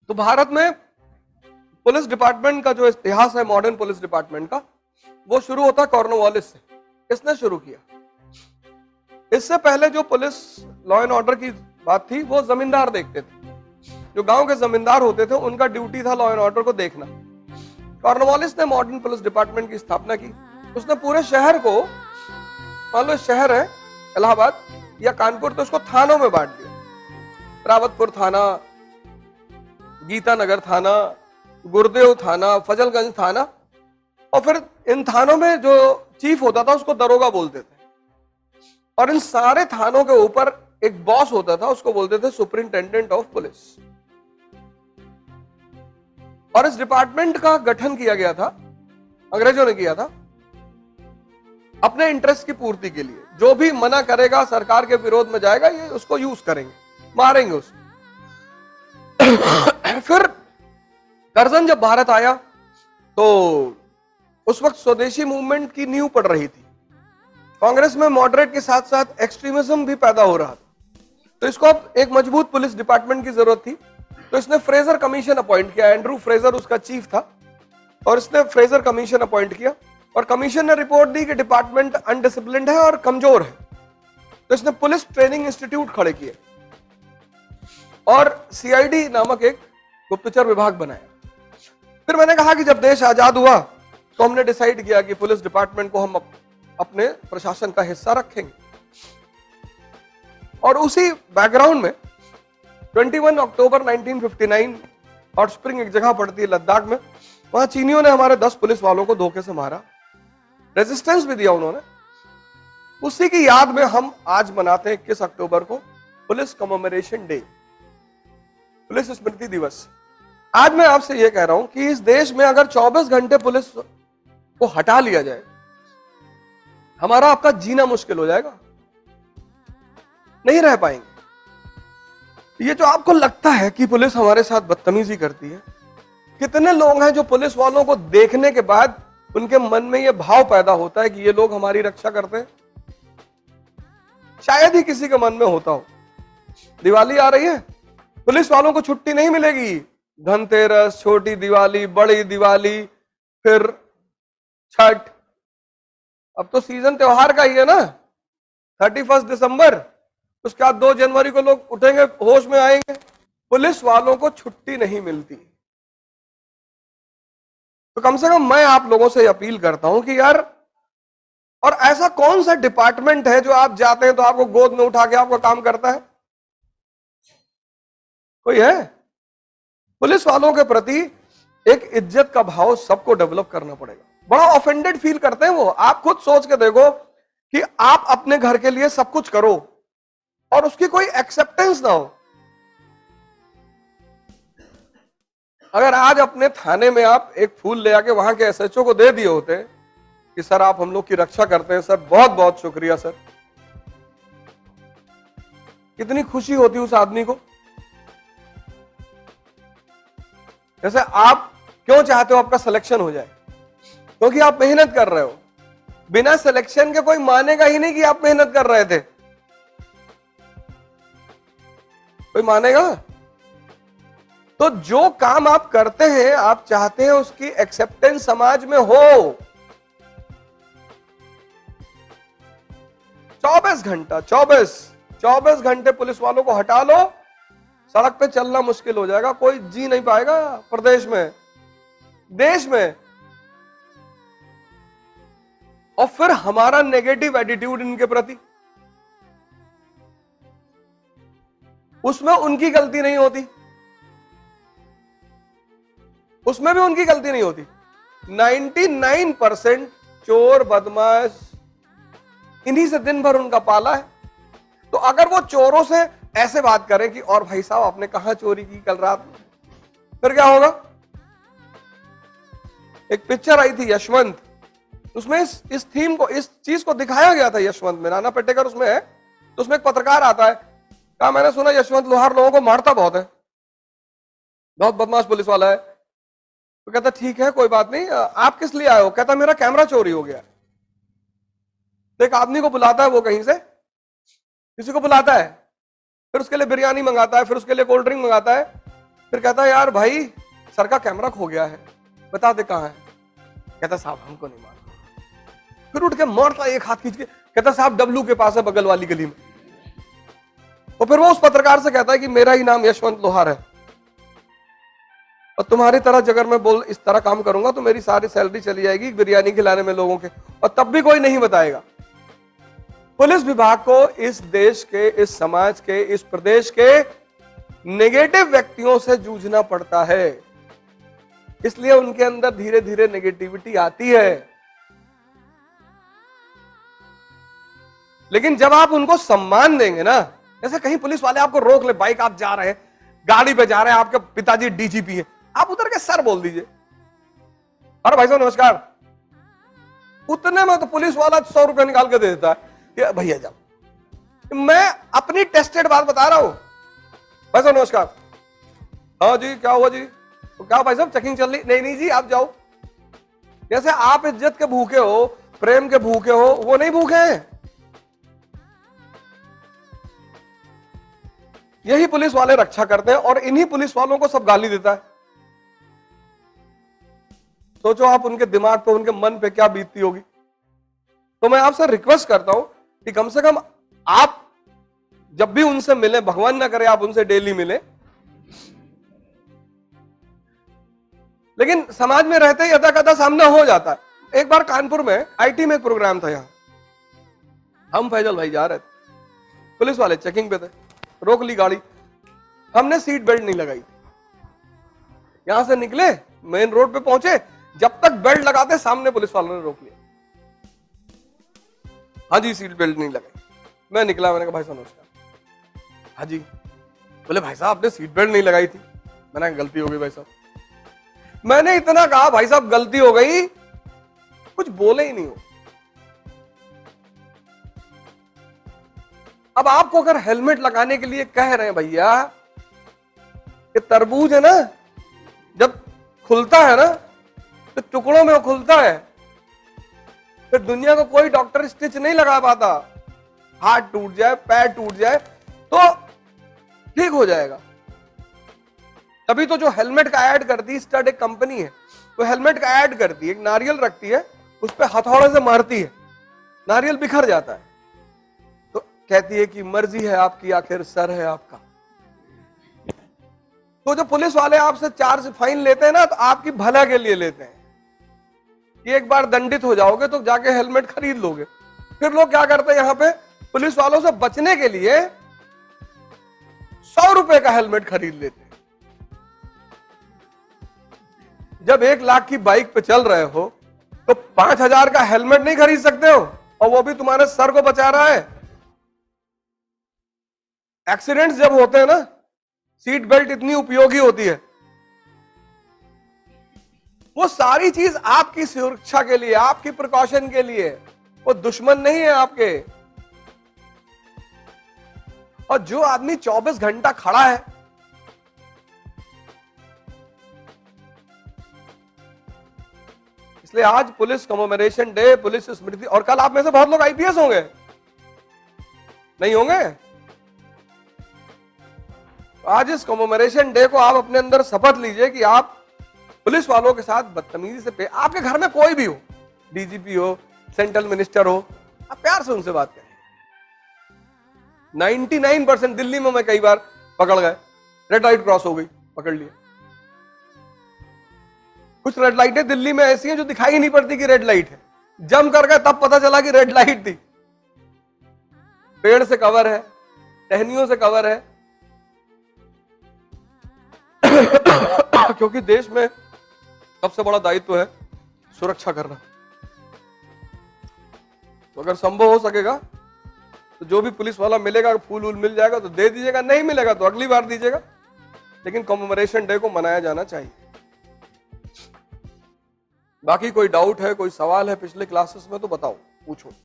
तो भारत में police department का जो इतिहास है, मॉडर्न पुलिस डिपार्टमेंट का, वो शुरू होता है कॉर्नवालिस से। इसने शुरू किया। इससे पहले जो पुलिस लॉ एंड ऑर्डर की बात थी, वो जमींदार देखते थे। जो गांव के जमींदार होते थे, उनका ड्यूटी था लॉ एंड ऑर्डर को देखना। कॉर्नवालिस ने मॉडर्न पुलिस डिपार्टमेंट की स्थापना की। उसने पूरे शहर को, मान लो शहर है इलाहाबाद या कानपुर, तो उसको थानों में बांट दिया। रावतपुर थाना, गीतानगर थाना, गुरुदेव थाना, फजलगंज थाना, और फिर इन थानों में जो चीफ होता था उसको दरोगा बोलते थे। और इन सारे थानों के ऊपर एक बॉस होता था, उसको बोलते थे सुपरिंटेंडेंट ऑफ पुलिस। और इस डिपार्टमेंट का गठन किया गया था, अंग्रेजों ने किया था, अपने इंटरेस्ट की पूर्ति के लिए। जो भी मना करेगा, सरकार के विरोध में जाएगा, ये उसको यूज करेंगे, मारेंगे उसको। फिर करजन जब भारत आया तो उस वक्त स्वदेशी मूवमेंट की नींव पड़ रही थी। कांग्रेस में मॉडरेट के साथ साथ एक्सट्रीमिज्म भी पैदा हो रहा था। तो इसको अब एक मजबूत पुलिस डिपार्टमेंट की जरूरत थी। तो इसने फ्रेजर कमीशन अपॉइंट किया। एंड्रू फ्रेजर उसका चीफ था, और इसने फ्रेजर कमीशन अपॉइंट किया। और कमीशन ने रिपोर्ट दी कि डिपार्टमेंट अनडिसिप्लिन्ड है और कमजोर है। तो इसने पुलिस ट्रेनिंग इंस्टीट्यूट खड़े किए और सीआईडी नामक एक गुप्तचर विभाग बनाया। फिर मैंने कहा कि जब देश आजाद हुआ तो हमने डिसाइड किया कि पुलिस डिपार्टमेंट को हम अपने प्रशासन का हिस्सा रखेंगे। और उसी बैकग्राउंड में 21 अक्टूबर 1959 हॉट स्प्रिंग एक जगह पड़ती है लद्दाख में, वहां चीनियों ने हमारे 10 पुलिस वालों को धोखे से मारा। रेजिस्टेंस भी दिया उन्होंने। उसी की याद में हम आज मनाते हैं 21 अक्टूबर को पुलिस कमेमोरेशन डे, पुलिस स्मृति दिवस। आज मैं आपसे यह कह रहा हूं कि इस देश में अगर 24 घंटे पुलिस को हटा लिया जाए, हमारा आपका जीना मुश्किल हो जाएगा, नहीं रह पाएंगे। ये जो आपको लगता है कि पुलिस हमारे साथ बदतमीजी करती है, कितने लोग हैं जो पुलिस वालों को देखने के बाद उनके मन में यह भाव पैदा होता है कि ये लोग हमारी रक्षा करते हैं? शायद ही किसी के मन में होता हो। दिवाली आ रही है, पुलिस वालों को छुट्टी नहीं मिलेगी। धनतेरस, छोटी दिवाली, बड़ी दिवाली, फिर छठ, अब तो सीजन त्योहार का ही है ना। 31 दिसंबर, उसके बाद 2 जनवरी को लोग उठेंगे, होश में आएंगे। पुलिस वालों को छुट्टी नहीं मिलती। तो कम से कम मैं आप लोगों से अपील करता हूं कि यार, और ऐसा कौन सा डिपार्टमेंट है जो आप जाते हैं तो आपको गोद में उठा के आपका काम करता है? कोई है? पुलिस वालों के प्रति एक इज्जत का भाव सबको डेवलप करना पड़ेगा। बड़ा ऑफेंडेड फील करते हैं वो। आप खुद सोच के देखो कि आप अपने घर के लिए सब कुछ करो और उसकी कोई एक्सेप्टेंस ना हो। अगर आज अपने थाने में आप एक फूल ले आके वहां के एसएचओ को दे दिए होते कि सर आप हम लोग की रक्षा करते हैं, सर बहुत बहुत शुक्रिया सर, कितनी खुशी होती उस आदमी को। जैसे आप क्यों चाहते हो आपका सिलेक्शन हो जाए? क्योंकि आप मेहनत कर रहे हो। बिना सिलेक्शन के कोई मानेगा ही नहीं कि आप मेहनत कर रहे थे। कोई मानेगा? तो जो काम आप करते हैं, आप चाहते हैं उसकी एक्सेप्टेंस समाज में हो। 24 घंटे पुलिस वालों को हटा लो, सड़क पे चलना मुश्किल हो जाएगा। कोई जी नहीं पाएगा प्रदेश में, देश में। और फिर हमारा नेगेटिव एटीट्यूड इनके प्रति, उसमें उनकी गलती नहीं होती, उसमें भी उनकी गलती नहीं होती। 99% चोर बदमाश इन्हीं से दिन भर उनका पाला है। तो अगर वो चोरों से ऐसे बात करें कि और भाई साहब आपने कहां चोरी की कल रात में, फिर क्या होगा? एक पिक्चर आई थी यशवंत, उसमें इस थीम को, इस चीज को दिखाया गया था। यशवंत में नाना पाटेकर उसमें है। तो उसमें एक पत्रकार आता है, कहा मैंने सुना यशवंत लोहार लोगों को मारता बहुत है, बहुत बदमाश पुलिस वाला है। तो कहता ठीक है कोई बात नहीं, आप किस लिए आए हो? कहता मेरा कैमरा चोरी हो गया। तो एक आदमी को बुलाता है, वो कहीं से किसी को बुलाता है, फिर उसके लिए बिरयानी मंगाता है, फिर उसके लिए कोल्ड ड्रिंक मंगाता है। फिर कहता है यार भाई सर का कैमरा खो गया है, बता दे कहाँ है। कहता साहब हमको नहीं मालूम। फिर उठ के मारता एक हाथ खींच के, कहता साहब डब्लू के पास है बगल वाली गली में। और फिर वो उस पत्रकार से कहता है कि मेरा ही नाम यशवंत लोहार है और तुम्हारी तरह अगर मैं इस तरह काम करूंगा तो मेरी सारी सैलरी चली जाएगी बिरयानी खिलाने में लोगों के, और तब भी कोई नहीं बताएगा। पुलिस विभाग को इस देश के, इस समाज के, इस प्रदेश के नेगेटिव व्यक्तियों से जूझना पड़ता है, इसलिए उनके अंदर धीरे धीरे नेगेटिविटी आती है। लेकिन जब आप उनको सम्मान देंगे ना, जैसे कहीं पुलिस वाले आपको रोक ले, बाइक आप जा रहे हैं, गाड़ी पे जा रहे हैं, आपके पिताजी डीजीपी हैं, आप उधर के सर बोल दीजिए, अरे भाई साहब नमस्कार। उतने में तो पुलिस वाला 100 रुपए निकाल के दे देता है कि भैया जाओ। मैं अपनी टेस्टेड बात बता रहा हूं। भाई साहब नमस्कार। हाँ जी क्या हुआ जी? तो क्या भाई साहब चेकिंग चल रही? नहीं नहीं जी आप जाओ। जैसे आप इज्जत के भूखे हो, प्रेम के भूखे हो, वो नहीं भूखे हैं। यही पुलिस वाले रक्षा करते हैं और इन्हीं पुलिस वालों को सब गाली देता है। सोचो आप उनके दिमाग पे, उनके मन पे क्या बीतती होगी। तो मैं आपसे रिक्वेस्ट करता हूं कि कम से कम आप जब भी उनसे मिले, भगवान ना करे आप उनसे डेली मिले, लेकिन समाज में रहते ही अदा कदा सामना हो जाता है। एक बार कानपुर में आईटी में एक प्रोग्राम था, यहां हम फैजल भाई जा रहे थे, पुलिस वाले चेकिंग पे थे, रोक ली गाड़ी, हमने सीट बेल्ट नहीं लगाई। यहां से निकले, मेन रोड पे पहुंचे, जब तक बेल्ट लगाते सामने पुलिस वालों ने रोक लिया। हाँ जी सीट बेल्ट नहीं लगाई। मैं निकला, मैंने कहा भाई साहब नमस्कार। हाँ जी। बोले भाई साहब आपने सीट बेल्ट नहीं लगाई थी। मैंने गलती हो गई भाई साहब। मैंने इतना कहा भाई साहब गलती हो गई, कुछ बोले ही नहीं हो। अब आपको अगर हेलमेट लगाने के लिए कह रहे हैं भैया, ये तरबूज है ना, जब खुलता है ना तो टुकड़ों में वो खुलता है, फिर दुनिया को कोई डॉक्टर स्टिच नहीं लगा पाता। हाथ टूट जाए, पैर टूट जाए तो ठीक हो जाएगा। तभी तो जो हेलमेट का ऐड करती है, स्टड एक कंपनी है, तो हेलमेट का ऐड करती है, एक नारियल रखती है, उस पर हथौड़े से मारती है, नारियल बिखर जाता है, तो कहती है कि मर्जी है आपकी, आखिर सर है आपका। तो जो पुलिस वाले आपसे चार्ज फाइन लेते हैं ना, तो आपकी भला के लिए लेते हैं कि एक बार दंडित हो जाओगे तो जाके हेलमेट खरीद लोगे। फिर लोग क्या करते हैं, यहां पे पुलिस वालों से बचने के लिए 100 रुपए का हेलमेट खरीद लेते हैं। जब 1 लाख की बाइक पे चल रहे हो तो 5000 का हेलमेट नहीं खरीद सकते हो, और वो भी तुम्हारे सर को बचा रहा है। एक्सीडेंट्स जब होते हैं ना, सीट बेल्ट इतनी उपयोगी होती है, वो सारी चीज आपकी सुरक्षा के लिए, आपकी प्रिकॉशन के लिए, वो दुश्मन नहीं है आपके। और जो आदमी 24 घंटा खड़ा है, इसलिए आज पुलिस कमेमोरेशन डे, पुलिस स्मृति, और कल आप में से बहुत लोग आईपीएस होंगे, नहीं होंगे? आज इस कमेमोरेशन डे को आप अपने अंदर शपथ लीजिए कि आप पुलिस वालों के साथ बदतमीजी से आपके घर में कोई भी हो, डीजीपी हो, सेंट्रल मिनिस्टर हो, आप प्यार से उनसे बात करें। 99% दिल्ली में मैं कई बार पकड़ गए, रेड लाइट क्रॉस हो गई, पकड़ लिया। कुछ रेड लाइटें दिल्ली में ऐसी हैं जो दिखाई नहीं पड़ती कि रेड लाइट है, जम कर गए तब पता चला कि रेड लाइट थी। पेड़ से कवर है, टहनियों से कवर है, क्योंकि देश में सबसे बड़ा दायित्व है सुरक्षा करना। तो अगर संभव हो सकेगा तो जो भी पुलिस वाला मिलेगा, फूल वूल मिल जाएगा तो दे दीजिएगा, नहीं मिलेगा तो अगली बार दीजिएगा, लेकिन कमेमोरेशन डे को मनाया जाना चाहिए। बाकी कोई डाउट है, कोई सवाल है पिछले क्लासेस में तो बताओ, पूछो।